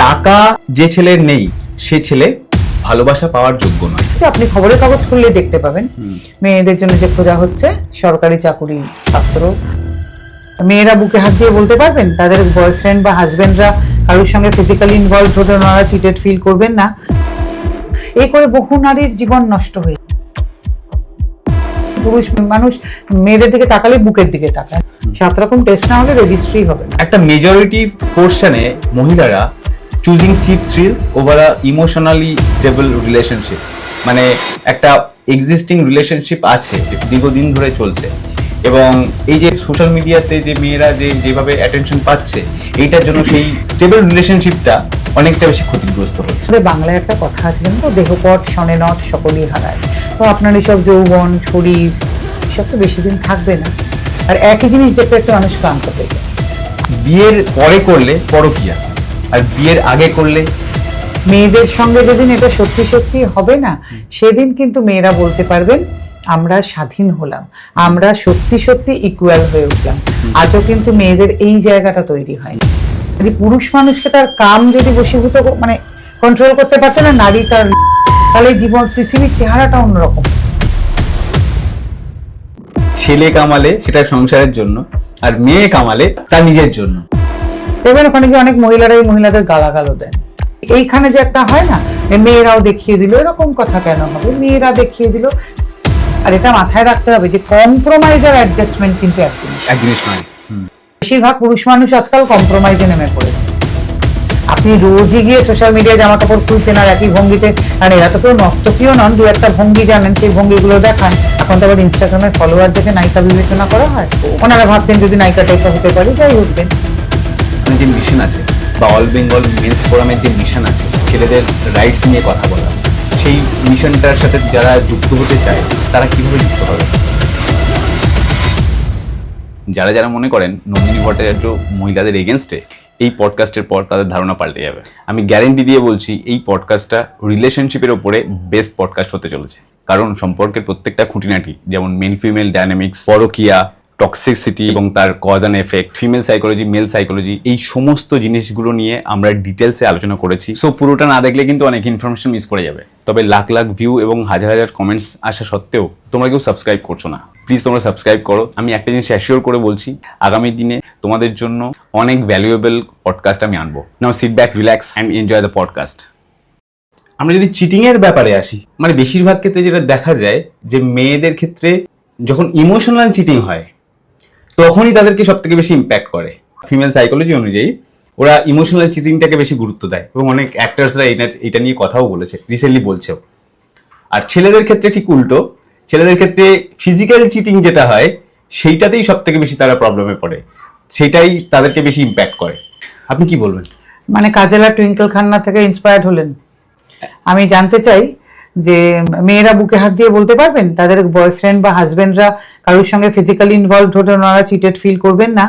টাকা যে ছেলের নেই সে ছেলে ভালোবাসা পাওয়ার যোগ্য নয়। আপনি খবরের কাগজ খুললে দেখতে পাবেন মেয়েদের জন্য যে খোঁজা হচ্ছে সরকারি চাকুরি ছাত্র। মেয়েরা বুকে হাত দিয়ে বলতে পারবেন তাদের বয়ফ্রেন্ড বা হাজবেন্ডরা কারোর সঙ্গে ফিজিক্যালি ইনভলভ হতে ওনারা চিটেড ফিল করবেন না। এই করে বহু নারীর জীবন নষ্ট হয়ে, পুরুষ মানুষ মেয়েদের দিকে তাকালে বুকের দিকে তাকায়। 7 রকম টেস্ট না হলে রেজিস্ট্রি হবে না। একটা মেজরিটি পোর্শনে মহিলারা choosing cheap thrills over a emotionally stable relationship, মানে একটা এক্সিস্টিং রিলেশনশিপ আছে দীর্ঘদিন ধরে চলছে, এবং এই যে সোশ্যাল মিডিয়াতে যে মেয়েরা যেভাবে অ্যাটেনশন পাচ্ছে এইটার জন্য সেই স্টেবল রিলেশনশিপটা অনেকটা বেশি ক্ষতিগ্রস্ত হচ্ছে। বাংলায় একটা কথা আছে জানেন তো, দেহপট শনে নট সকলেই হারায়। তো আপনার এসব যৌবন শরীর এসব তো বেশি দিন থাকবে না। আর একই জিনিস দেখতে একটা মানুষ ক্লান্ত হয়ে যায়। বিয়ের পরে করলে পরকীয়া, আর বিয়ের আগে করলে মেয়েদের সঙ্গে যেদিন এটা সত্যি সত্যি হবে না, সেদিন কিন্তু মেয়েরা বলতে পারবেন আমরা স্বাধীন হলাম, আমরা সত্যি সত্যি ইকুয়াল হয়ে উঠলাম। আজও কিন্তু মেয়েদের এই জায়গাটা তৈরি হয়নি। যদি পুরুষ মানুষকে তার কাম যদি বশীভূত মানে কন্ট্রোল করতে পারতো না নারী তার, তাহলে জীবন পৃথিবীর চেহারাটা অন্যরকম। ছেলে কামালে সেটা সংসারের জন্য, আর মেয়ে কামালে তার নিজের জন্য। দেখবেন ওখানে গিয়ে অনেক মহিলারাই মহিলাদের গালাগালও দেন। এইখানে যে একটা হয় না, মেয়েরাও দেখিয়ে দিল, এরকম কথা কেন হবে? মেয়েরা দেখিয়ে দিল। আর এটা মাথায় রাখতে হবে যে কম্প্রোমাইজ আর অ্যাডজাস্টমেন্ট কিন্তু এক জিনিস নয়। বেশিরভাগ পুরুষ মানুষ আজকাল কম্প্রোমাইজে নেমে পড়েছে। আপনি রোজই গিয়ে সোশ্যাল মিডিয়ায় জামা কাপড় খুলছেন আর একই ভঙ্গিতে, আর এরা তো কেউ নর্তকীও নন, 2-একটা ভঙ্গি জানেন, সেই ভঙ্গিগুলো দেখান। এখন তো আবার ইনস্টাগ্রামের ফলোয়ার দেখে নায়িকা বিবেচনা করা হয়। ওনারা ভাবছেন যদি নায়িকা টাইকা হতে পারি, যাই উঠবেন। যে মিশন আছে বা অল বেঙ্গল মেন্স ফোরামের যে মিশন আছে ছেলেদের রাইটস নিয়ে কথা বলা, সেই মিশনটার সাথে যারা যুক্ত হতে চায় তারা কিভাবে যুক্ত হবে? যারা যারা মনে করেন নন্দিনী ভট্টাচার্য মহিলাদের এগেনস্টে, এই পডকাস্টের পর তাদের ধারণা পাল্টে যাবে। আমি গ্যারেন্টি দিয়ে বলছি এই পডকাস্টটা রিলেশনশিপের ওপরে বেস্ট পডকাস্ট হতে চলেছে। কারণ সম্পর্কের প্রত্যেকটা খুঁটিনাটি, যেমন মেন ফিমেল ডায়নামিক্স, পরকীয়া, টক্সিসিটি এবং তার cause and effect, female psychology, male psychology, এই সমস্ত জিনিসগুলো নিয়ে আমরা ডিটেলসে আলোচনা করেছি। সো পুরোটা না দেখলে কিন্তু অনেক ইনফরমেশন মিস করে যাবে। তবে লাখ লাখ ভিউ এবং হাজার হাজার কমেন্টস আসা সত্ত্বেও তোমরা কেউ সাবস্ক্রাইব করছো না। প্লিজ তোমরা সাবস্ক্রাইব করো। আমি একটা জিনিস অ্যাসিওর করে বলছি, আগামী দিনে তোমাদের জন্য অনেক ভ্যালুয়েবল পডকাস্ট আমি আনবো। Now sit back, relax and enjoy the podcast. আমরা যদি চিটিং এর ব্যাপারে আসি, মানে বেশিরভাগ ক্ষেত্রে যেটা দেখা যায় যে মেয়েদের ক্ষেত্রে যখন ইমোশনাল চিটিং হয় তখনই তাদেরকে সব থেকে বেশি ইম্প্যাক্ট করে। ফিমেল সাইকোলজি অনুযায়ী ওরা ইমোশনাল চিটিংটাকে বেশি গুরুত্ব দেয়, এবং অনেক অ্যাক্টার্সরা এটা নিয়ে কথাও বলেছে, রিসেন্টলি বলছেও। আর ছেলেদের ক্ষেত্রে ঠিক উল্টো, ছেলেদের ক্ষেত্রে ফিজিক্যাল চিটিং যেটা হয় সেইটাতেই সব থেকে বেশি তারা প্রবলেমে পড়ে, সেটাই তাদেরকে বেশি ইম্প্যাক্ট করে। আপনি কি বলবেন? মানে কাজেলা টুইঙ্কেল খান্না থেকে ইন্সপায়ার্ড হলেন? আমি জানতে চাই যে মেয়েরা বুকে হাত দিয়ে বলতে পারবেন তাদের বয়ফ্রেন্ড বা হাজবেন্ডরা কারোর সঙ্গে ফিজিক্যালি ইনভলভ হতে ওনারা চিটেড ফিল করবেন না,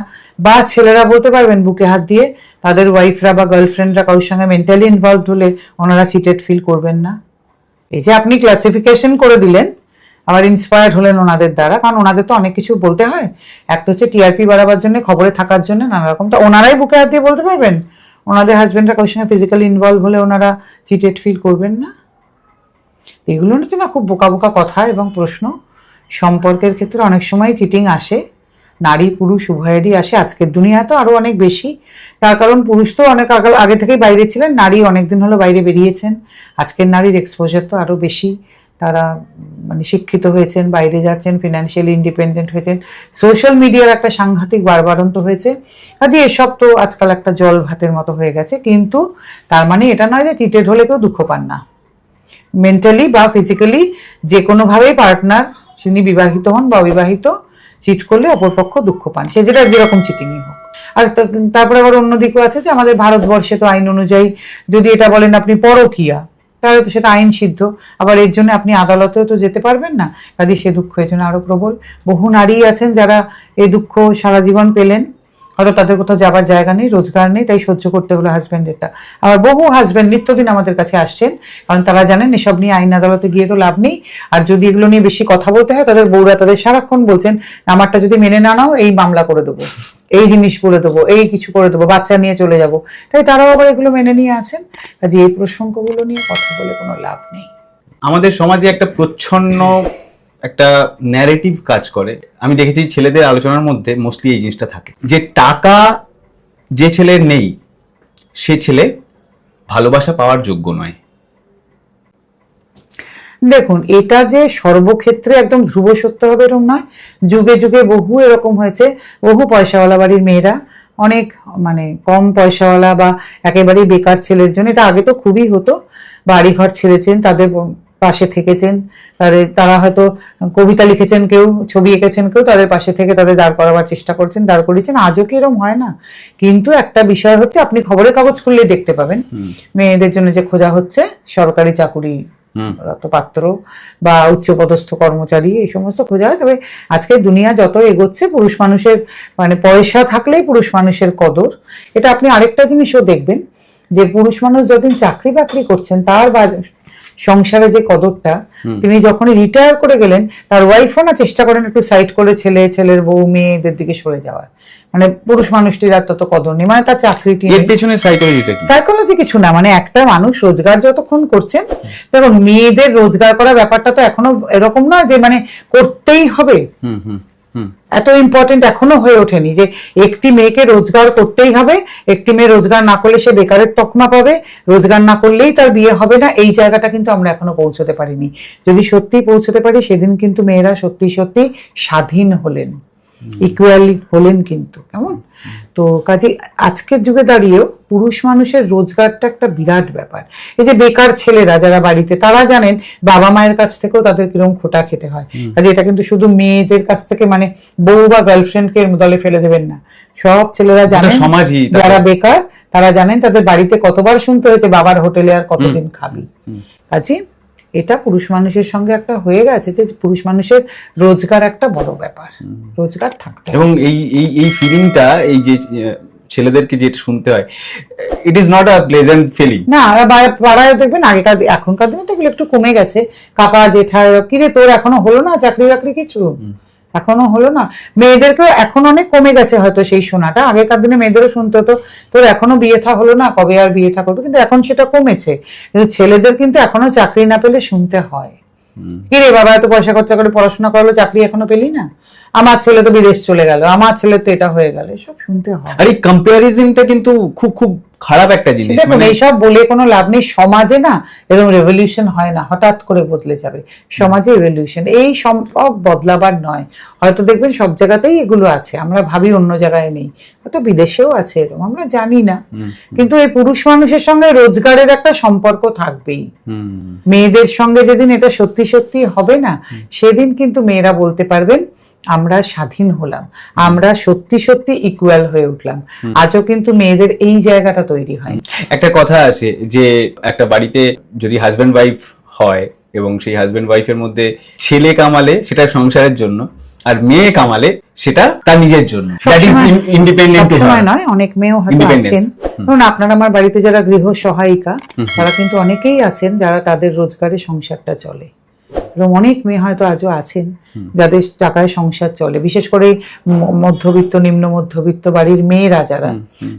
বা ছেলেরা বলতে পারবেন বুকে হাত দিয়ে তাদের ওয়াইফরা বা গার্লফ্রেন্ডরা কারোর সঙ্গে মেন্টালি ইনভলভ হলে ওনারা চিটেড ফিল করবেন না? এই যে আপনি ক্লাসিফিকেশন করে দিলেন, আবার ইন্সপায়ার্ড হলেন ওনাদের দ্বারা, কারণ ওনাদের তো অনেক কিছু বলতে হয়। একটা হচ্ছে টিআরপি বাড়াবার জন্য, খবরে থাকার জন্য, নানা রকম। তো ওনারাই বুকে হাত দিয়ে বলতে পারবেন ওনাদের হাজবেন্ডরা কারোর সঙ্গে ফিজিক্যালি ইনভলভ হলে ওনারা চিটেড ফিল করবেন না? এগুলো হচ্ছে না খুব বোকা বোকা কথা এবং প্রশ্ন। সম্পর্কের ক্ষেত্রে অনেক সময় চিটিং আসে, নারী পুরুষ উভয়েরই আসে। আজকের দুনিয়ায় তো আরো অনেক বেশি, তার কারণ পুরুষ তো অনেক আগে থেকেই বাইরে ছিলেন, নারী অনেকদিন হলো বাইরে বেরিয়েছেন। আজকের নারীর এক্সপোজার তো আরো বেশি, তারা মানে শিক্ষিত হয়েছেন, বাইরে যাচ্ছেন, ফিনান্সিয়ালি ইন্ডিপেন্ডেন্ট হয়েছেন, সোশ্যাল মিডিয়ার একটা সাংঘাতিক বাড়বাড়ন্ত হয়েছে। কাজে এসব তো আজকাল একটা জল ভাতের মতো হয়ে গেছে। কিন্তু তার মানে এটা নয় যে চিটেড হলে কেউ দুঃখ পান না। মেন্টালি বা ফিজিক্যালি যে কোনোভাবেই পার্টনার, তিনি বিবাহিত হন বা অবিবাহিত, চিট করলে অপরপক্ষ দুঃখ পান, সে যেটা যেরকম চিটিংই হোক। আর তারপরে আবার অন্যদিকেও আছে যে আমাদের ভারতবর্ষে তো আইন অনুযায়ী যদি এটা বলেন আপনি পরকীয়া, তাহলে তো সেটা আইন সিদ্ধ। আবার এর জন্য আপনি আদালতেও তো যেতে পারবেন না, কাজে সে দুঃখ এর জন্য আরো প্রবল। বহু নারী আছেন যারা এই দুঃখ সারা জীবন পেলেন, হয়তো তাদের কোথাও যাবার জায়গা নেই, রোজগার নেই, তাই সহ্য করতে হলো হাজব্যান্ডেরটা। আবার বহু হাজব্যান্ড নিত্যদিন আমাদের কাছে আসছেন, কারণ তারা জানেন এসব নিয়ে আইন আদালতে গিয়ে তো লাভ নেই। আর যদি এগুলো নিয়ে বেশি কথা বলতে হয়, তাদের বউরা তাদের সারাক্ষণ বলছেন আমারটা যদি মেনে না নাও এই মামলা করে দেবো। এই জিনিস করে দেবো, এই কিছু করে দেবো, বাচ্চা নিয়ে চলে যাব, তাই তারাও আবার এগুলো মেনে নিয়ে আছেন। কাজে এই প্রসঙ্গগুলো নিয়ে কথা বলে কোনো লাভ নেই। আমাদের সমাজে একটা প্রচ্ছন্ন একটা ন্যারেটিভ কাজ করে। আমি দেখেছি ছেলেদের আলোচনার মধ্যে মোস্টলি এই জিনিসটা থাকে যে টাকা যে ছেলের নেই সে ছেলে ভালোবাসা পাওয়ার যোগ্য নয়। দেখুন, এটা যে সর্বক্ষেত্রে একদম ধ্রুব সত্য হবে এরকম নয়। যুগে যুগে বহু এরকম হয়েছে, বহু পয়সাওয়ালা বাড়ির মেয়েরা অনেক মানে কম পয়সাওয়ালা বা একেবারেই বেকার ছেলের জন্য, এটা আগে তো খুবই হতো, বাড়িঘর ছেড়েছেন, তাদের পাশে থেকেছেন, তারা হয়তো কবিতা লিখেছেন, কেউ ছবি এঁকেছেন, কেউ তাদের পাশে থেকে তাদের দাঁড় করাবার চেষ্টা করছেন, দাঁড় করিয়েছেন। আজও কি এরকম হয় না? কিন্তু একটা বিষয় হচ্ছে, আপনি খবরের কাগজ খুললে দেখতে পাবেন মেয়েদের জন্য যে খোঁজা হচ্ছে সরকারি চাকুরি পাত্র বা উচ্চপদস্থ কর্মচারী, এই সমস্ত খোঁজা হয়। তবে আজকে দুনিয়া যত এগোচ্ছে, পুরুষ মানুষের মানে পয়সা থাকলেই পুরুষ মানুষের কদর। এটা আপনি আরেকটা জিনিসও দেখবেন যে পুরুষ মানুষ যতদিন চাকরি বাকরি করছেন তার বা সংসারে যে কদরটা, তিনি যখন রিটায়ার করে গেলেন তার ওয়াইফও না চেষ্টা করেন একটু সাইড করে ছেলের বউ মেয়েদের দিকে সরে যাওয়ার। মানে পুরুষ মানুষটির আর তত কদর নেই, মানে তার চাকরিটি এর পেছনে সাইকোলজি কিছু না। মানে একটা মানুষ রোজগার যতক্ষণ করছেন, দেখুন মেয়েদের রোজগার করার ব্যাপারটা তো এখনো এরকম না যে মানে করতেই হবে, এত ইম্পর্টেন্ট এখনো হয়ে ওঠেনি যে একটি মেয়েকে রোজগার করতেই হবে, একটি মেয়ে রোজগার না করলে সে বেকারের তকমা পাবে, রোজগার না করলেই তার বিয়ে হবে না। এই জায়গাটা কিন্তু আমরা এখনো পৌঁছতে পারিনি। যদি সত্যি পৌঁছতে পারি, সেদিন কিন্তু মেয়েরা সত্যি সত্যি স্বাধীন হলেন, ইকুয়ালি হলেন কিন্তু। কেমন? তো কাজে আজকের যুগে দাঁড়িয়েও পুরুষ মানুষের রোজগারটা একটা বিরাট ব্যাপার। এই যে বেকার ছেলেরা যারা বাড়িতে, তারা জানেন বাবা মায়ের কাছ থেকেও তাদের কিরকম খোটা খেতে হয়। কাজে এটা কিন্তু শুধু মেয়েদের কাছ থেকে মানে বউ বা গার্লফ্রেন্ডকে এর দলে ফেলে দেবেন না। সব ছেলেরা জানেন, যারা বেকার তারা জানেন তাদের বাড়িতে কতবার শুনতে হয়েছে বাবার হোটেলে আর কতদিন খাবি। কাজে এটা পুরুষ মানুষের সঙ্গে একটা হয়ে গেছে যে পুরুষ মানুষের রোজগার একটা বড় ব্যাপার, রোজগার থাকতে। এবং এই ফিলিংটা, এই যে ছেলেদেরকে যেটা শুনতে হয়, it is not a pleasant feeling না। পাড়ায় দেখবেন আগেকার এখনকার দিনে তো এগুলো একটু কমে গেছে। কাকা জেঠা, কিরে তোর এখনো হলো না চাকরি বাকরি কিছু, এখনো হলো না। মেয়েদেরকেও এখন অনেক কমে গেছে হয়তো সেই শোনাটা। আগেকার দিনে মেয়েদেরও শুনতে হতো তোর এখনো বিয়ে থা হলো না, কবে আর বিয়ে থা করবে, কিন্তু এখন সেটা কমেছে। কিন্তু ছেলেদের কিন্তু এখনো চাকরি না পেলে শুনতে হয়, কিরে বাবা এত পয়সা খরচা করে পড়াশোনা করলো, চাকরি এখনো পেলি না, আমার ছেলে তো বিদেশ চলে গেল, আমার ছেলে তো এটা হয়ে গেল, এসব শুনতে হয়। আর এই কম্পারিজনটা কিন্তু খুব খুব খারাপ একটা জিনিস। দেখুন, এইসব বলে কোনো লাভ নেই। সমাজে না এরকম রেভলিউশন হয় না, হঠাৎ করে বদলে যাবে। সমাজে রেভলিউশন এই সম্ভব বদলাবার নয়। হয়তো দেখবেন সব জায়গাতেই এগুলো আছে, আমরা ভাবি অন্য জায়গায় নেই, হয়তো বিদেশেও আছে এরকম, আমরা জানি না। কিন্তু এই পুরুষ মানুষের সঙ্গে রোজগারের একটা সম্পর্ক থাকবেই। মেয়েদের সঙ্গে যেদিন এটা সত্যি সত্যি হবে না, সেদিন কিন্তু মেয়েরা বলতে পারবেন আমরা স্বাধীন হলাম, আমরা সত্যি সত্যি ইকুয়াল হয়ে উঠলাম। আজও কিন্তু মেয়েদের এই জায়গাটা তৈরি হয়। একটা কথা আছে যে একটা বাড়িতে যদি হাজব্যান্ড ওয়াইফ হয় এবং সেই হাজব্যান্ড ওয়াইফের মধ্যে ছেলে কামালে সেটা সংসারের জন্য, আর মেয়ে কামালে সেটা তার নিজের জন্য। That is independent to her. নয়, অনেক মেয়েও হয়তো আছেন, কারণ আপনার আমার বাড়িতে যারা গৃহ সহায়িকা, তারা কিন্তু অনেকেই আছেন যারা তাদের রোজগারে সংসারটা চলে। এবং অনেক মেয়ে হয়তো আজও আছেন যাদের টাকায় সংসার চলে, বিশেষ করে মধ্যবিত্ত নিম্ন মধ্যবিত্ত বাড়ির মেয়েরা যারা,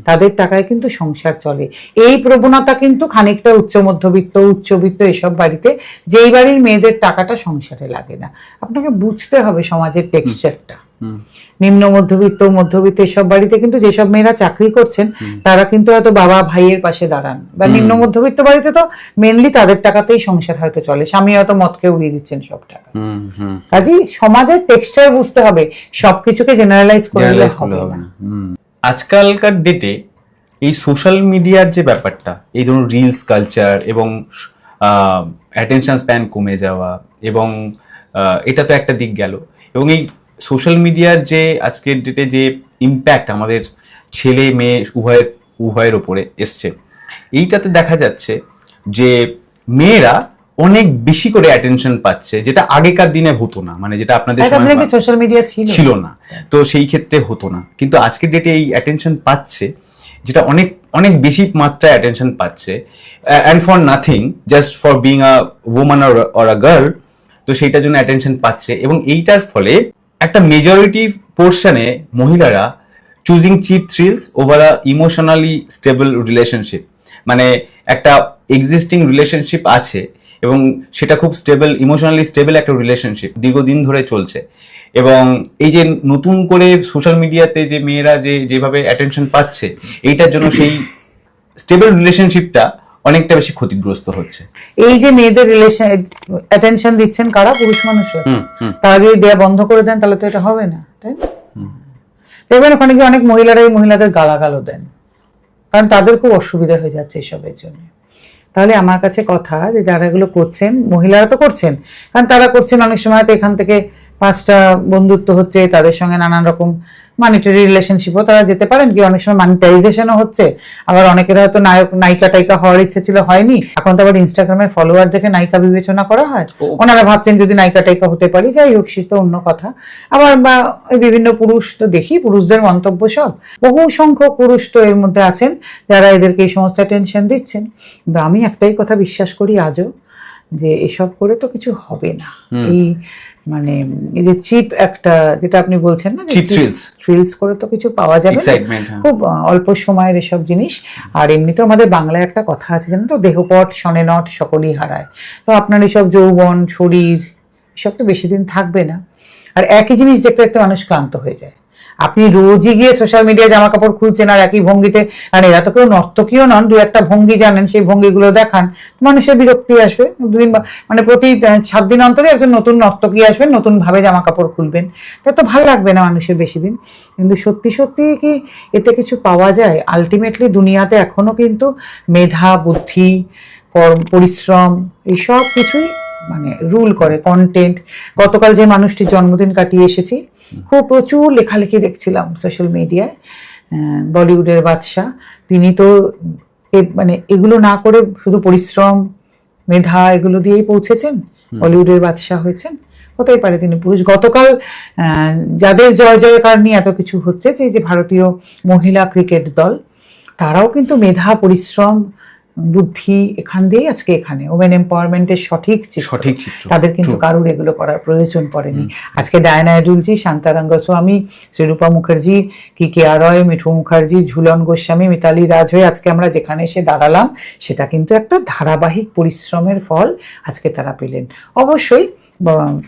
তাদের টাকায় কিন্তু সংসার চলে। এই প্রবণতা কিন্তু খানিকটা উচ্চ মধ্যবিত্ত উচ্চবিত্ত এসব বাড়িতে, যেই বাড়ির মেয়েদের টাকাটা সংসারে লাগে না। আপনাকে বুঝতে হবে সমাজের টেক্সচারটা। নিম্ন মধ্যবিত্ত মধ্যবিত্ত এসব বাড়িতে কিন্তু যেসব মেয়েরা চাকরি করছেন তারা কিন্তু হয়তো বাবা ভাইয়ের পাশে দাঁড়ান, বা নিম্ন মধ্যবিত্ত বাড়িতে তো মেনলি তাদের টাকাতেই সংসার হয়তো চলে, স্বামী হয়তো মদকে উড়িয়ে দিচ্ছেন সব টাকা। কাজেই সমাজের টেক্সচার বুঝতে হবে, সবকিছুকে জেনারেলাইজ করে দিলে হবে না। আজকালকার ডেটে এই সোশ্যাল মিডিয়ার যে ব্যাপারটা, এই ধরুন রিলস কালচার এবং অ্যাটেনশন স্প্যান কমে যাওয়া, এবং এটা তো একটা দিক গেল, এবং এই সোশ্যাল মিডিয়ার যে আজকের ডেটে যে ইম্প্যাক্ট আমাদের ছেলে মেয়ে উভয়ের ওপরে এসছে, এইটাতে দেখা যাচ্ছে যে মেয়েরা অনেক বেশি করে অ্যাটেনশন পাচ্ছে, যেটা আগেকার দিনে হতো না, মানে যেটা আপনাদের সময় সোশ্যাল মিডিয়া ছিল না, তো সেই ক্ষেত্রে হতো না। কিন্তু আজকের ডেটে এই অ্যাটেনশন পাচ্ছে, যেটা অনেক অনেক বেশি মাত্রায় অ্যাটেনশন পাচ্ছে, and for nothing, just for being a woman or a girl, তো সেইটার জন্য অ্যাটেনশন পাচ্ছে। এবং এইটার ফলে একটা মেজরিটি পোর্শনে মহিলারা choosing cheap thrills over a emotionally stable relationship, মানে একটা এক্সিস্টিং রিলেশনশিপ আছে এবং সেটা খুব স্টেবল, ইমোশনালি স্টেবল একটা রিলেশনশিপ দীর্ঘদিন ধরে চলছে, এবং এই যে নতুন করে সোশ্যাল মিডিয়াতে যে মেয়েরা যেভাবে অ্যাটেনশন পাচ্ছে, এইটার জন্য সেই স্টেবল রিলেশনশিপটা অনেকটা বেশি ক্ষতিগ্রস্ত হচ্ছে। এই যে মেয়েদের রিলেশন অ্যাটেনশন দিচ্ছেন কারা? পুরুষ মানুষরা। তারা যদি দেয়া বন্ধ করে দেন তাহলে তো এটা হবে না, তাই না? দেখবেন ওখানে কি অনেক মহিলারাই মহিলাদের গালাগালও দেন, কারণ তাদের খুব অসুবিধা হয়ে যাচ্ছে এসবের জন্য। তাহলে আমার কাছে কথা যে যারা এগুলো করছেন, মহিলারা তো করছেন, কারণ তারা করছেন অনেক সময় তো এখান থেকে 5টা বন্ধুত্ব হচ্ছে, তাদের সঙ্গে নানান রকম মানিটারি রিলেশনশিপও তারা যেতে পারেন, কি অনেক সময় মানিটাইজেশনও হচ্ছে। আবার অনেকের হয়তো নায়িকা টাইকা হওয়ার ইচ্ছে ছিল, হয়নি, এখন তো আবার ইনস্টাগ্রামের ফলোয়ার দেখে নায়িকা বিবেচনা করা হয়। ওনারা ভাবছেন যদি নায়িকা টাইকা হতে পারি, যাই হোক সে তো অন্য কথা। আবার বা বিভিন্ন পুরুষ তো দেখি, পুরুষদের মন্তব্য সব, বহু সংখ্যক পুরুষ তো এর মধ্যে আছেন যারা এদেরকে এই সমস্ত টেনশন দিচ্ছেন। কিন্তু আমি একটাই কথা বিশ্বাস করি আজও, যে এসব করে তো কিছু হবে না। এই মানে এই যে চিপ একটা যেটা আপনি বলছেন না, থ্রিলস করে তো কিছু পাওয়া যাবে না, খুব অল্প সময়ের এসব জিনিস। আর এমনিতেও আমাদের বাংলায় একটা কথা আছে জানেন তো, দেহপট শনে নট সকলই হারায়। তো আপনার এসব যৌবন শরীর এসব তো বেশি দিন থাকবে না। আর একই জিনিস দেখতে দেখতে মানুষ ক্লান্ত হয়ে যায়। আপনি রোজই গিয়ে সোশ্যাল মিডিয়ায় জামা কাপড় খুলছেন আর একই ভঙ্গিতে, আর এরা তো কেউ নর্তকীও নন, 2-1টা ভঙ্গি জানেন, সেই ভঙ্গিগুলো দেখান, মানুষের বিরক্তি আসবে। দুদিন মানে প্রতি 7 দিন অন্তরে একজন নতুন নর্তকী আসবেন, নতুন ভাবে জামা কাপড় খুলবেন, তা তো ভালো লাগবে না মানুষের বেশি দিন। কিন্তু সত্যি সত্যি কি এতে কিছু পাওয়া যায়? আলটিমেটলি দুনিয়াতে এখনো কিন্তু মেধা, বুদ্ধি, পরিশ্রম এইসব কিছুই মানে রুল করে, কন্টেন্ট। গতকাল যে মানুষটির জন্মদিন কাটিয়ে এসেছি, খুব প্রচুর লেখালেখি দেখছিলাম সোশ্যাল মিডিয়ায়, বলিউডের বাদশা। তিনি তো মানে এগুলো না করে শুধু পরিশ্রম, মেধা এগুলো দিয়েই পৌঁছেছেন, বলিউডের বাদশা হয়েছেন। হতেই পারে তিনি পুরুষ। গতকাল যাদের জয় জয়কার নিয়ে এত কিছু হচ্ছে, যে ভারতীয় মহিলা ক্রিকেট দল, তারাও কিন্তু মেধা, পরিশ্রম, বুদ্ধি এখান দিয়েই আজকে এখানে ওমেন এম্পাওয়ারমেন্টের সঠিক চিত্র। তাদের কিন্তু কারুর এগুলো করার প্রয়োজন পড়েনি। আজকে ডায়না এডুলজি, শান্তারাম গোস্বামী, শ্রীরূপা মুখার্জি, KKR রয়, মিঠু মুখার্জি, ঝুলন গোস্বামী, মিতালি রাজ হয়ে আজকে আমরা যেখানে এসে দাঁড়ালাম, সেটা কিন্তু একটা ধারাবাহিক পরিশ্রমের ফল আজকে তারা পেলেন। অবশ্যই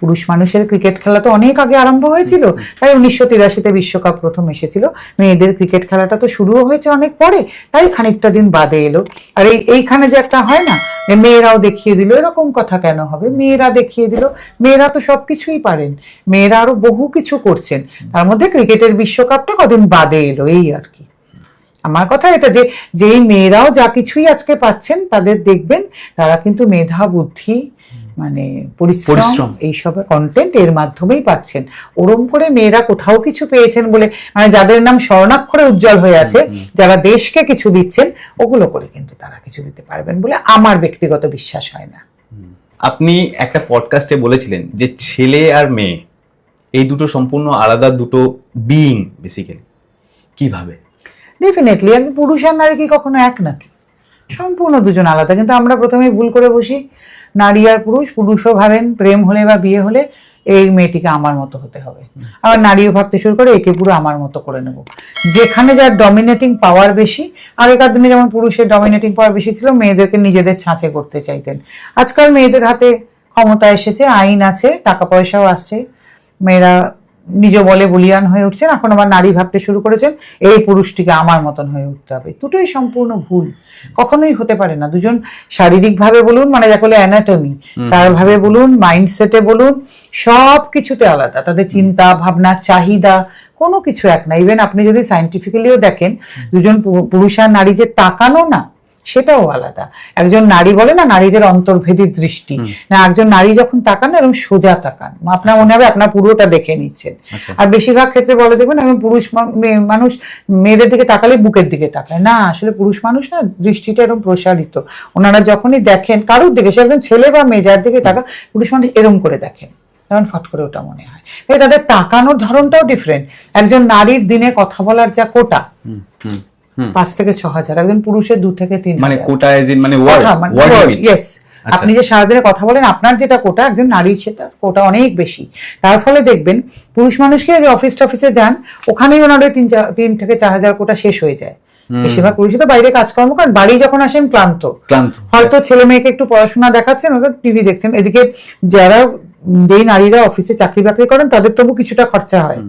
পুরুষ মানুষের ক্রিকেট খেলা তো অনেক আগে আরম্ভ হয়েছিল, তাই 1983-তে বিশ্বকাপ প্রথম এসেছিল। মেয়েদের ক্রিকেট খেলাটা তো শুরুও হয়েছে অনেক পরে, তাই খানিকটা দিন বাদে এলো। আর এইখানে যে একটা হয় না, মেয়েরাও দেখিয়ে দিল, এরকম কথা কেন হবে? মেয়েরা দেখিয়ে দিল, মেয়েরা তো সবকিছুই পারেন, মেয়েরা আরো বহু কিছু করছেন, তার মধ্যে ক্রিকেটের বিশ্বকাপটা কদিন বাদে এলো, এই আর কি। আমার কথা এটা যে যেই মেয়েরাও যা কিছুই আজকে পাচ্ছেন, তাদের দেখবেন তারা কিন্তু মেধা, বুদ্ধি, মানে পরিশ্রম, এইসব কন্টেন্ট এর মাধ্যমেই পাচ্ছেন। ওরম করে মেয়েরা কোথাও কিছু পেয়েছেন বলে, মানে যাদের নাম স্বর্ণাক্ষরে উজ্জ্বল হয়ে আছে, যারা দেশকে কিছু দিচ্ছেন, ওগুলো করে কিন্তু তারা কিছু দিতে পারবেন বলে আমার ব্যক্তিগত বিশ্বাস হয় না। আপনি একটা পডকাস্টে বলেছিলেন যে ছেলে আর মেয়ে এই দুটো সম্পূর্ণ আলাদা দুটো বিইং বেসিক্যালি, কিভাবে? ডেফিনেটলি আমি পুরুষ আর নারী কি কখনো এক নাকি? সম্পূর্ণ দুজন আলাদা। কিন্তু আমরা প্রথমে ভুল করে বসি, নারী আর পুরুষ, পুরুষও ভাবেন প্রেম হলে বা বিয়ে হলে এই মেয়েটিকে আমার মতো হতে হবে, আবার নারীও ভাবতে শুরু করে একে পুরো আমার মতো করে নেব। যেখানে যার ডমিনেটিং পাওয়ার বেশি, আগেকার দিনে যেমন পুরুষের ডমিনেটিং পাওয়ার বেশি ছিল, মেয়েদেরকে নিজেদের ছাঁচে করতে চাইতেন। আজকাল মেয়েদের হাতে ক্ষমতা এসেছে, আইন আছে, টাকা পয়সাও আসছে, মেয়েরা নিজ বলে বলিয়ান হয়ে উঠছেন। এখন আবার নারী ভাবতে শুরু করেছেন এই পুরুষটিকে আমার মতন হয়ে উঠতে হবে। দুটোই সম্পূর্ণ ভুল, কখনোই হতে পারে না। দুজন শারীরিকভাবে বলুন, মানে যাকে বলে অ্যানাটমি, তার ভাবে বলুন, মাইন্ডসেটে বলুন, সব কিছুতে আলাদা। তাদের চিন্তা ভাবনা, চাহিদা কোনো কিছু এক না। ইভেন আপনি যদি সায়েন্টিফিক্যালিও দেখেন, দুজন পুরুষ আর নারী যে তাকানো না, সেটাও আলাদা। একজন নারী বলে না নারীদের অন্তর্ভেদী দৃষ্টি, না একজন নারী যখন তাকান না এরকম সোজা তাকান, আপনার মনে হবে আপনার পুরোটা দেখে নিচ্ছেন। আর বেশিরভাগ ক্ষেত্রে বলে দেখবেন এখন পুরুষ মানুষ মেয়েদের দিকে তাকালে বুকের দিকে তাকায় না, আসলে পুরুষ মানুষ না দৃষ্টিটা এরকম প্রসারিত। ওনারা যখনই দেখেন কারোর দিকে, সে একজন ছেলে বা মেয়ে যার দিকে তাকা, পুরুষ মানুষ এরকম করে দেখেন, তখন ফট করে ওটা মনে হয়। তাই তাদের তাকানোর ধরনটাও ডিফারেন্ট। একজন নারীর দিনে কথা বলার যা কোটা 5 থেকে 6 হাজার, একজন পুরুষের 2 থেকে 3 মানে কোটা এজ ইন মানে ওয়ার্ড, ইয়েস, আপনি যে সারাদিনে কথা বলেন, আপনার যেটা কোটা, একজন নারীর সেটা কোটা অনেক বেশি। তার ফলে দেখবেন পুরুষ মানুষকে যে অফিস টফিসে যান, ওখানেই ওনার 3 থেকে 4 হাজার কোটা শেষ হয়ে যায়। বেশিরভাগ পুরুষই তো বাইরে কাজকর্ম করেন, বাড়ি যখন আসেন ক্লান্ত, হয়তো ছেলে মেয়েকে একটু পড়াশোনা দেখাচ্ছেন, ওদের টিভি দেখছেন। এদিকে যারা যেই নারীরা অফিসে চাকরি বাকরি করেন তাদের তবু কিছুটা খরচা হয়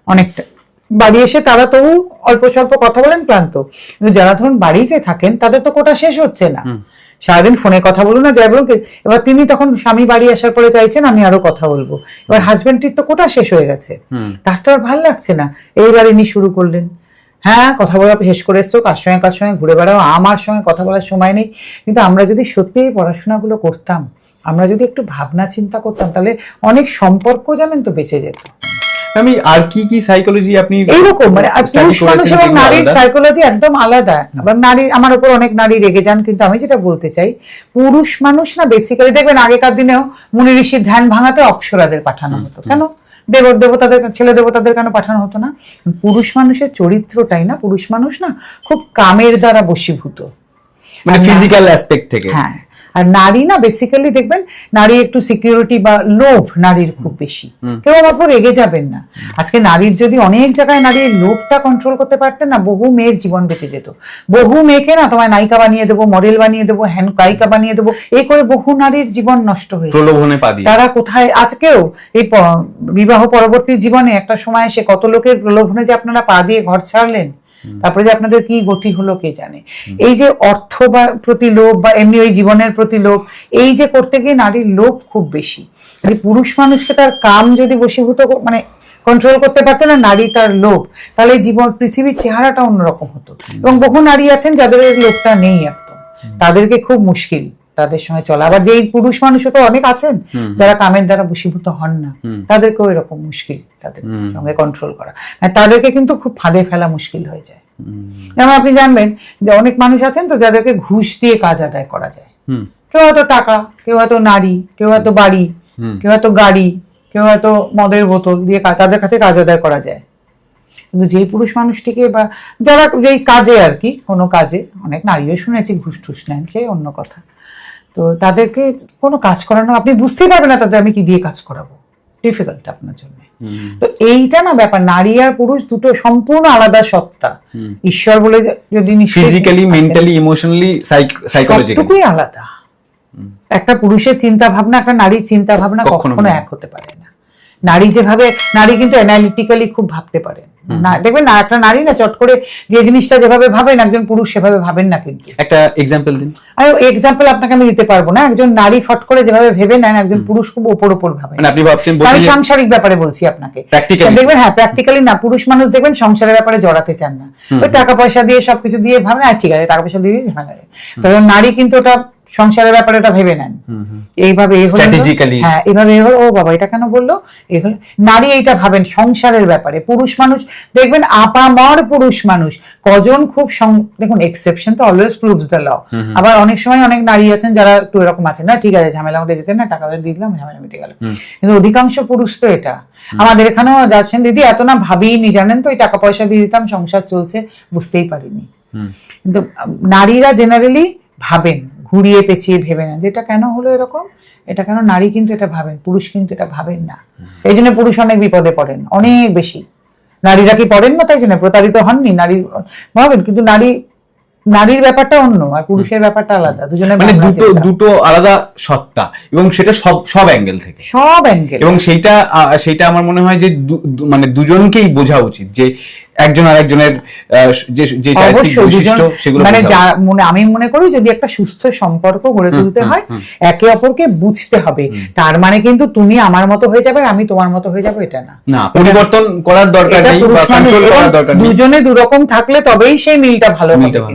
অনেকটা, বাড়ি এসে তারা তবু অল্প স্বল্প কথা বলেন, ক্লান্ত। কিন্তু যারা ধরুন বাড়িতে থাকেন তাদের তো কোটা শেষ হচ্ছে না, সারাদিন ফোনে কথা বলুন না যাই বলুন। এবার তিনি তখন স্বামী বাড়ি আসার পরে চাইছেন আমি আরো কথা বলবো, এবার হাজবেন্ডটির তো কোটা শেষ হয়ে গেছে, তার তো আর ভালো লাগছে না, এইবার ইনি শুরু করলেন, হ্যাঁ কথা বলা শেষ করে এসছো, কার সঙ্গে ঘুরে বেড়াও, আমার সঙ্গে কথা বলার সময় নেই। কিন্তু আমরা যদি সত্যি এই পড়াশোনাগুলো করতাম, আমরা যদি একটু ভাবনা চিন্তা করতাম, তাহলে অনেক সম্পর্ক জানেন তো বেঁচে যেত। আমি আর কি সাইকোলজি আপনি এইরকম মানে পুরুষ মানুষ এবং নারীর সাইকোলজি একদম আলাদা। আবার নারী, আমার উপর অনেক নারী রেগে যান, কিন্তু আমি যেটা বলতে চাই, পুরুষ মানুষ না বেসিক্যালি দেখবেন আগেকার দিনেও মুনি ঋষির ধ্যান ভাঙাতে অপ্সরাদের পাঠানো হতো, কেন দেবতাদের, ছেলে দেবতাদের কেন পাঠানো হতো না? পুরুষ মানুষের চরিত্রটাই না, পুরুষ মানুষ না খুব কামের দ্বারা বশীভূত, মানে ফিজিক্যাল অ্যাসপেক্ট থেকে। হ্যাঁ, আর নারী না বেসিক্যালি দেখবেন নারী একটু সিকিউরিটি বা লোভ নারীর খুব বেশি। কেউ আমার উপর রেগে যাবেন না, আজকে নারীর যদি অনেক জায়গায় নারীর লোভটা কন্ট্রোল করতে পারতেন না, বহু মেয়ের জীবন বেঁচে যেত। বহু মেয়েকে না তোমায় নায়িকা বানিয়ে দেবো, মডেল বানিয়ে দেবো, গায়িকা বানিয়ে দেবো, এই করে বহু নারীর জীবন নষ্ট হয়েছে প্রলোভনে পা দিয়ে। তারা কোথায় আজকেও এই বিবাহ পরবর্তী জীবনে একটা সময় এসে কত লোকের প্রলোভনে যে আপনারা পা দিয়ে ঘর ছাড়লেন, তারপরে যে আপনাদের কি গতি হলো কে জানে। এই যে অর্থ বা প্রতি লোভ বা এমনি ওই জীবনের প্রতি লোভ, এই যে করতে গিয়ে নারীর লোভ খুব বেশি। পুরুষ মানুষকে তার কাম যদি বশীভূত মানে কন্ট্রোল করতে পারতো না, নারী তার লোভ, তাহলে জীবন পৃথিবীর চেহারাটা অন্যরকম হতো। এবং বহু নারী আছেন যাদের এই লোভটা নেই একদম, তাদেরকে খুব মুশকিল তাদের সঙ্গে চলা। আবার যেই পুরুষ মানুষ তো অনেক আছেন যারা কামের দ্বারা বশীভূত হন না, তাদেরকেও এরকম মুশকিল তাদের সঙ্গে কন্ট্রোল করা, তাদেরকে কিন্তু খুব ফাঁদে ফেলা মুশকিল হয়ে যায়। যেমন আপনি জানবেন যে অনেক মানুষ আছেন তো যাদেরকে ঘুষ দিয়ে কাজ আদায় করা যায়। কেউ হয়তো টাকা, কেউ হয়তো নারী, কেউ হয়তো বাড়ি, কেউ হয়তো গাড়ি, কেউ হয়তো মদের বোতল দিয়ে তাদের কাছে কাজ আদায় করা যায়। কিন্তু যেই পুরুষ মানুষটিকে বা যারা যেই কাজে আর কি, কোনো কাজে, অনেক নারীও শুনেছি ঘুষ টুস নেন, সেই অন্য কথা, তো তাদেরকে কোনো কাজ করানো আপনি বুঝতেই পারবেন না তাদের আমি কি দিয়ে কাজ করাবো, ডিফিকাল্ট আপনার জন্য। তো এইটা না ব্যাপার, নারী আর পুরুষ দুটো সম্পূর্ণ আলাদা সত্তা। ঈশ্বর বলে যদি ফিজিক্যালি, মেন্টালি, ইমোশনালি, সাইকোলজিক্যালি আলাদা। একটা পুরুষের চিন্তা ভাবনা একটা নারীর চিন্তা ভাবনা কখনো এক হতে পারে না। নারী যেভাবে, নারী কিন্তু অ্যানালিটিক্যালি খুব ভাবতে পারেন না, দেখবেন না একটা নারী না চট করে যে জিনিসটা যেভাবে ভাবেন একজন পুরুষ সেভাবে ভাবেন না। কিন্তু একটা এক্সাম্পল দিন। আর এক্সাম্পল আপনাকে আমি দিতে পারবো না। একজন নারী ফট করে যেভাবে ভেবে নেন, একজন পুরুষ খুব ওপর ভাবেন। মানে আপনি ভাবছেন, আমি সাংসারিক ব্যাপারে বলছি আপনাকে, দেখবেন হ্যাঁ প্র্যাকটিক্যালি না, পুরুষ মানুষ দেখবেন সংসারের ব্যাপারে জড়াতে চান না, ওই টাকা পয়সা দিয়ে সবকিছু দিয়ে ভাবেন ঠিক আছে টাকা পয়সা দিয়ে ঝামেলা। তখন নারী কিন্তু ওটা সংসারের ব্যাপারে ওটা ভেবে নেন, এইভাবে হ্যাঁ এইভাবে ও বাবা এটা কেন বললো, এগুলো নারী এইটা ভাবেন সংসারের ব্যাপারে। পুরুষ মানুষ দেখবেন আপামর পুরুষ মানুষ কজন খুব দেখুন এক্সেপশন তো অলওয়েজ প্রুভস দ্য ল। আবার অনেক সময় অনেক নারী আছেন যারা একটু এরকম আছেন না, ঠিক আছে ঝামেলা আমাদের যেতেন না, টাকা দিয়ে দিলাম ঝামেলা মিটে গেল। কিন্তু অধিকাংশ পুরুষ তো এটা, আমাদের এখানেও যাচ্ছেন দিদি এত না ভাবিনি, জানেন তো এই টাকা পয়সা দিয়ে দিতাম সংসার চলছে, বুঝতেই পারিনি। কিন্তু নারীরা জেনারেলি ভাবেন, ঘুরিয়ে পেঁচিয়ে ভেবে নেন এটা কেন হলো এরকম, এটা কেন। নারী কিন্তু এটা ভাবেন, পুরুষ কিন্তু এটা ভাবেন না। এই জন্য পুরুষ অনেক বিপদে পড়েন, অনেক বেশি। নারীরা কি পড়েন না তাই জন্য প্রতারিত হননি, নারী ভাবেন, কিন্তু নারীর ব্যাপারটা অন্য আর পুরুষের ব্যাপারটা আলাদা, দুজনের মানে দুটো আলাদা সত্তা, এবং সেটা সব অ্যাঙ্গেল থেকে, সব অ্যাঙ্গেল। এবং সেইটা আমার মনে হয় যে মানে দুজনকেই বোঝা উচিত যে একজন আরেকজনের যে বৈশিষ্ট্য সেগুলো মানে আমি মনে করি যদি একটা সুস্থ সম্পর্ক গড়ে তুলতে হয় একে অপরকে বুঝতে হবে। তার মানে কিন্তু তুমি আমার মতো হয়ে যাবে আমি তোমার মতো হয়ে যাবো এটা না, পরিবর্তন করার দরকার নেই, কন্ট্রোল করার দরকার নেই। দুজনে দুরকম থাকলে তবেই সেই মিলটা ভালো হবে।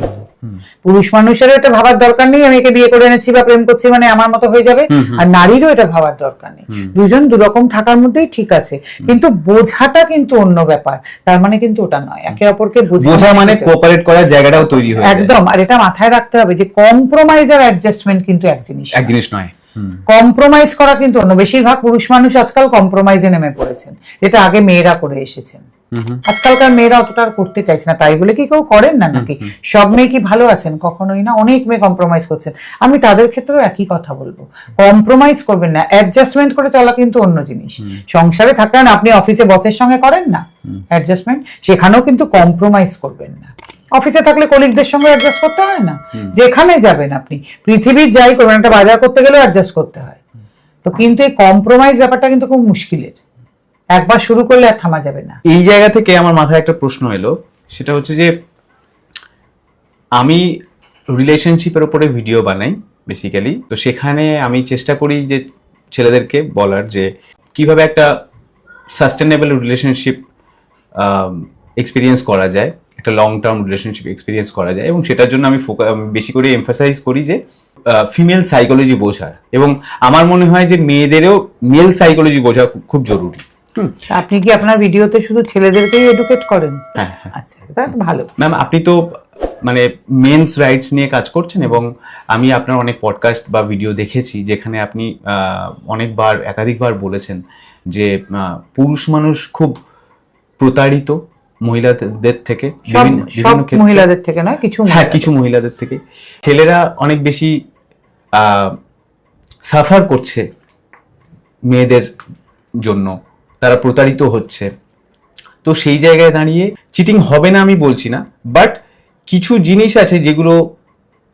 পুরুষ মানুষেরও এটা ভাবার দরকার নেই আমি একে বিয়ে করে এনেছি বা প্রেম করছি মানে আমার মতো হয়ে যাবে, আর নারীরও এটা ভাবার দরকার নেই। দুজন দুরকম থাকার মধ্যেই ঠিক আছে, কিন্তু বোঝাটা কিন্তু অন্য ব্যাপার। তার মানে কিন্তু ওটা নয়, একে অপরকে বোঝা মানে কোঅপারেট করার জায়গাটাও তৈরি হয় একদম। আর এটা মাথায় রাখতে হবে যে কম্প্রোমাইজ আর অ্যাডজাস্টমেন্ট কিন্তু এক জিনিস নয়। কম্প্রোমাইজ করা কিন্তু অন্য। বেশিরভাগ পুরুষ মানুষ আজকাল কম্প্রোমাইজে নেমে পড়েছেন, যেটা আগে মেয়েরা করে এসেছেন। আজকালকার মেয়েরা অতটা আর করতে চাইছে না, তাই বলে কি কেউ করেন না নাকি? সব মেয়ে কি ভালো আছেন? কখনোই না, অনেক মেয়ে কম্প্রোমাইজ করছেন। আমি তাদের ক্ষেত্রেও একই কথা বলবো, কম্প্রোমাইজ করবেন না, অ্যাডজাস্টমেন্ট করে চলা কিন্তু অন্য জিনিস। সংসারে থাকলেন আপনি, অফিসে বসের সঙ্গে করেন না অ্যাডজাস্টমেন্ট, সেখানেও কিন্তু কম্প্রোমাইজ করবেন না। অফিসে থাকলে কলিগদের সঙ্গে অ্যাডজাস্ট করতে হয় না? যেখানে যাবেন আপনি, পৃথিবীর যাই করবেন, একটা বাজার করতে গেলেও অ্যাডজাস্ট করতে হয়। তো কিন্তু এই কম্প্রোমাইজ ব্যাপারটা কিন্তু খুব মুশকিলের, একবার শুরু করলে আর থামা যাবে না। এই জায়গা থেকে আমার মাথায় একটা প্রশ্ন এলো, সেটা হচ্ছে যে আমি রিলেশনশিপের উপরে ভিডিও বানাই বেসিক্যালি, তো সেখানে আমি চেষ্টা করি যে ছেলেদেরকে বলার যে কিভাবে একটা সাস্টেনেবল রিলেশনশিপ এক্সপিরিয়েন্স করা যায়, একটা লং টার্ম রিলেশনশিপ এক্সপিরিয়েন্স করা যায়, এবং সেটার জন্য আমি বেশি করে এমফাসাইজ করি যে ফিমেল সাইকোলজি বোঝার, এবং আমার মনে হয় যে মেয়েদেরও মেল সাইকোলজি বোঝা খুব জরুরি। আপনি কি আপনার ভিডিওতে শুধু ছেলেদেরকেই এডুকেট করেন? হ্যাঁ। আচ্ছা, তা তো ভালো। ম্যাম, আপনি তো মানে মেন্স রাইটস নিয়ে কাজ করছেন, এবং আমি আপনার অনেক পডকাস্ট বা ভিডিও দেখেছি যেখানে আপনি অনেকবার একাধিকবার বলেছেন যে পুরুষ মানুষ খুব প্রতারিত মহিলাদের থেকে, সব মহিলাদের থেকে নয়, কিছু মহিলাদের থেকে। ছেলেরা অনেক বেশি সাফার করছে মেয়েদের জন্য, তারা প্রতারিত হচ্ছে। তো সেই জায়গায় দাঁড়িয়ে চিটিং হবে না আমি বলছি না, বাট কিছু জিনিস আছে যেগুলো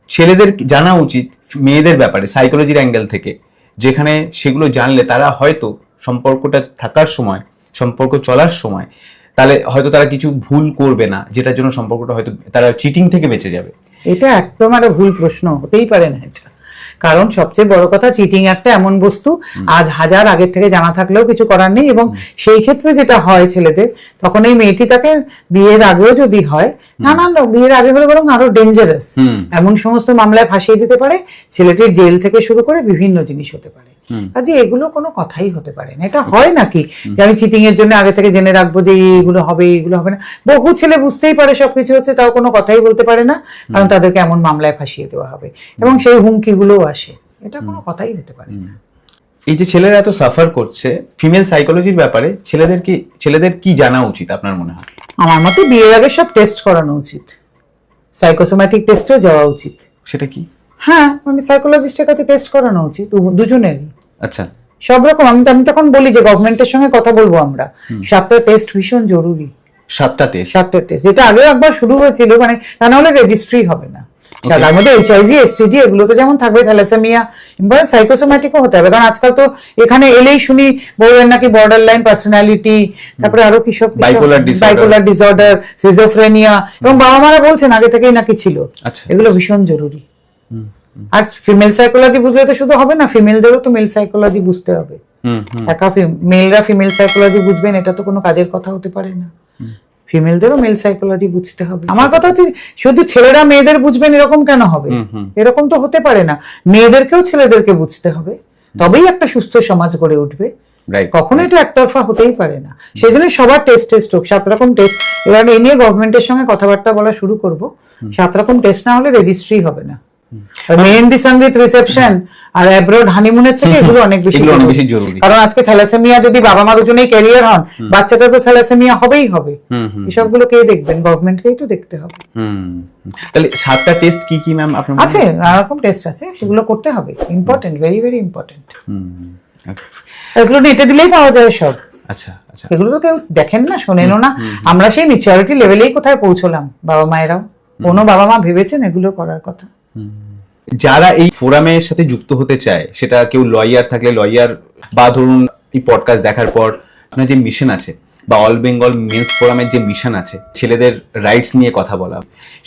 ছেলেদের জানা উচিত মেয়েদের ব্যাপারে সাইকোলজির অ্যাঙ্গেল থেকে, যেখানে সেগুলো জানলে তারা হয়তো সম্পর্কটা থাকার সময়, সম্পর্ক চলার সময়, তাহলে হয়তো তারা কিছু ভুল করবে না, যেটার জন্য সম্পর্কটা হয়তো তারা চিটিং থেকে বেঁচে যাবে। এটা একদম আরো ভুল প্রশ্ন, হতেই পারে না এটা। কারণ সবচেয়ে বড় কথা, চিটিং একটা এমন বস্তু আজ হাজার আগের থেকে জানা থাকলেও কিছু করার নেই। এবং সেই ক্ষেত্রে যেটা হয় ছেলেদের, তখন এই মেয়েটি তাকে বিয়ের আগেও যদি হয়, বিয়ের আগে হলে বরং আরো ডেঞ্জারাস, এমন সমস্ত মামলায় ফাঁসিয়ে দিতে পারে, ছেলেটির জেল থেকে শুরু করে বিভিন্ন জিনিস হতে পারে। কাজে এগুলো কোনো কথাই হতে পারে না। এটা হয় নাকি যে আমি চিটিং এর জন্য আগে থেকে জেনে রাখবো যে এইগুলো হবে, এইগুলো হবে না? বহু ছেলে বুঝতেই পারে সবকিছু হচ্ছে, তাও কোনো কথাই বলতে পারে না, কারণ তাদেরকে এমন মামলায় ফাঁসিয়ে দেওয়া হবে, এবং সেই হুমকিগুলোও আসে। এটা কোনো কথাই হতে পারে না। এই যে ছেলেরা এত সাফার করছে, ফিমেল সাইকোলজির ব্যাপারে ছেলেদের কি জানা উচিত আপনার মনে হয়? আমার মতে বিয়ের আগে সব টেস্ট করানো উচিত, সাইকোসোম্যাটিক টেস্টেও যাওয়া উচিত। সেটা কি? হ্যাঁ, মানে সাইকোলজিস্টের কাছে টেস্ট করানো উচিত দুজনেরই। আচ্ছা, সব রকম। আমি তখন বলি যে গভর্নমেন্টের সঙ্গে কথা বলবো আমরা, 7টা টেস্ট ভীষণ জরুরি। 7টা টেস্ট, যেটা আগে একবার শুরু হয়েছিল, মানে তা না হলে রেজিস্ট্রি হবে না। তার মধ্যে HIV, STD এগুলো তো যেমন থাকবে, থ্যালাসেমিয়া, সাইকোসোম্যাটিকও হতে হবে। কারণ আজকাল তো এখানে এলেই শুনি বলবেন নাকি বর্ডার লাইন পার্সোনালিটি, তারপরে আরো কি সব বাইপোলার ডিসঅর্ডার, সিজোফ্রেনিয়া, এবং বাবা মারা বলছেন আগে থেকেই নাকি ছিল। এগুলো ভীষণ জরুরি। আর ফিমেল সাইকোলজি বুঝলে তো শুধু হবে না, ফিমেলদেরও তো মেল সাইকোলজি বুঝতে হবে। একা মেলরা ফিমেল সাইকোলজি বুঝবেন এটা তো কোনো কাজের কথা হতে পারে না, ফিমেলদেরও মেল সাইকোলজি বুঝতে হবে। আমার কথা হচ্ছে শুধু ছেলেরা মেয়েদের বুঝবেন এরকম কেন হবে? এরকম তো হতে পারে না, মেয়েদেরকেও ছেলেদেরকে বুঝতে হবে, তবেই একটা সুস্থ সমাজ গড়ে উঠবে। কখনো এটা একতরফা হতেই পারে না। সেই জন্য সবার টেস্ট হোক, 7 রকম টেস্ট। এবার এই নিয়ে গভর্নমেন্টের সঙ্গে কথাবার্তা বলা শুরু করব। 7 রকম টেস্ট না হলে রেজিস্ট্রি হবে না। মেহেন্দি সঙ্গীত, রিসেপশন আর অ্যাব্রোড হানিমুনের থেকে এগুলো অনেক বেশি জরুরি। কারণ আজকে থ্যালাসেমিয়া যদি বাবা মা দুজনেই ক্যারিয়ার হন, বাচ্চাটা তো থ্যালাসেমিয়া হবেই হবে। এসবগুলো কে দেখবেন? গভর্নমেন্টকেই তো দেখতে হবে। তাহলে 7টা টেস্ট কি কি ম্যাম আপনার আছে? নানা রকম টেস্ট আছে, সেগুলো করতে হবে। Important, very very important. এগুলো নেটে দিলেই পাওয়া যায় সব। আচ্ছা, এগুলো তো কেউ দেখেন না, শোনেনও না। আমরা সেই ম্যাচুরিটি লেভেলেই কোথায় পৌঁছলাম, বাবা মায়েরাও। কোনো বাবা মা ভেবেছেন এগুলো করার কথা? যারা এই ফোরামের সাথে যুক্ত হতে চায়, সেটা কেউ লয়ার থাকলে লয়ার, বা ধরুন এই পডকাস্ট দেখার পর আপনার যে মিশন আছে, বা অল বেঙ্গল মেন্স ফোরামের যে মিশন আছে ছেলেদের রাইটস নিয়ে কথা বলা,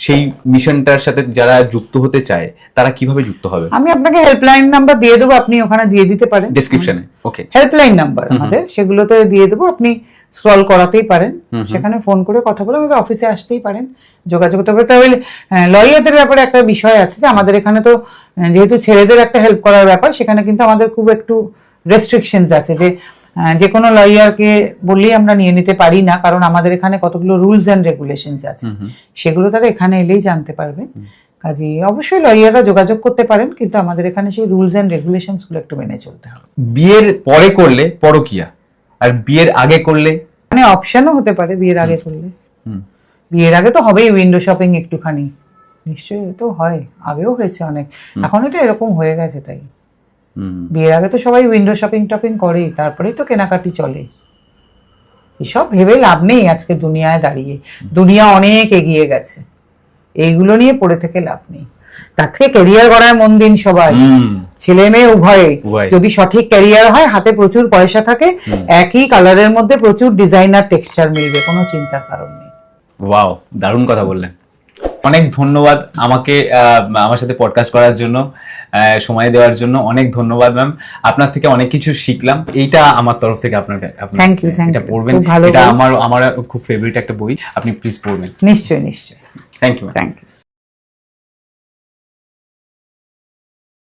সেই মিশনটার সাথে যারা যুক্ত হতে চায় তারা কিভাবে যুক্ত হবে? আমি আপনাকে হেল্পলাইন নাম্বার দিয়ে দেবো, আপনি ওখানে দিয়ে দিতে পারেন ডেসক্রিপশনে। ওকে, হেল্পলাইন নাম্বার আমাদের, সেগুলোতে দিয়ে দেবো, আপনি স্ক্রল করাতেই পারেন, সেখানে ফোন করে কথা বলে, আমাদের অফিসে আসতেই পারেন, যোগাযোগ করতে পারেন। তবে লয়ারদের ব্যাপারে একটা বিষয় আছে যে আমাদের এখানে তো যেহেতু ছেলেদের একটা হেল্প করার ব্যাপার, সেখানে কিন্তু আমাদের খুব একটু রেস্ট্রিকশনস আছে যে কোনো লয়ারকে বললেই আমরা নিয়ে নিতে পারি না, কারণ আমাদের এখানে কতগুলো রুলস অ্যান্ড রেগুলেশনস আছে, সেগুলো তারা এখানে এলেই জানতে পারবে। কাজে অবশ্যই লয়াররা যোগাযোগ করতে পারেন, কিন্তু আমাদের এখানে সেই রুলস অ্যান্ড রেগুলেশনস গুলো একটু মেনে চলতে হবে। বিয়ের পরে করলে পরকিয়া, আর বিয়ের আগে করলে মানে অপশনও হতে পারে বিয়ের আগে করলে। হুম। বিয়ের আগে তো হবেই উইন্ডো শপিং একটুখানি, নিশ্চয়ই তো হয়, আগেও হয়েছে অনেক, এখন এটা এরকম হয়ে গেছে। তাই বিয়ের আগে তো সবাই উইন্ডো শপিং টপিং করেই, তারপরেই তো কেনাকাটি চলে। এসব ভেবে লাভ নেই আজকে দুনিয়ায় দাঁড়িয়ে, দুনিয়া অনেক এগিয়ে গেছে, এইগুলো নিয়ে পড়ে থেকে লাভ নেই। তার থেকে ক্যারিয়ার গড়ায় মন দিন সবাই, ছেলে মেয়ে উভয়ে। যদি সঠিক ক্যারিয়ার হয়, হাতে প্রচুর পয়সা থাকে, একই কালারের মধ্যে প্রচুর ডিজাইনার টেক্সচার মিলবে, কোনো চিন্তার কারণ নেই। ওয়াও, দারুণ কথা বললেন। অনেক ধন্যবাদ আমাকে আমার সাথে পডকাস্ট করার জন্য, সময় দেওয়ার জন্য অনেক ধন্যবাদ ম্যাম। আপনার থেকে অনেক কিছু শিখলাম। এইটা আমার তরফ থেকে আপনাকে থ্যাংক ইউ। এটা পড়বেন, এটা আমার খুব ফেভারিট একটা বই, আপনি প্লিজ পড়বেন। নিশ্চয়ই নিশ্চয়ই। Thank you. Thank you.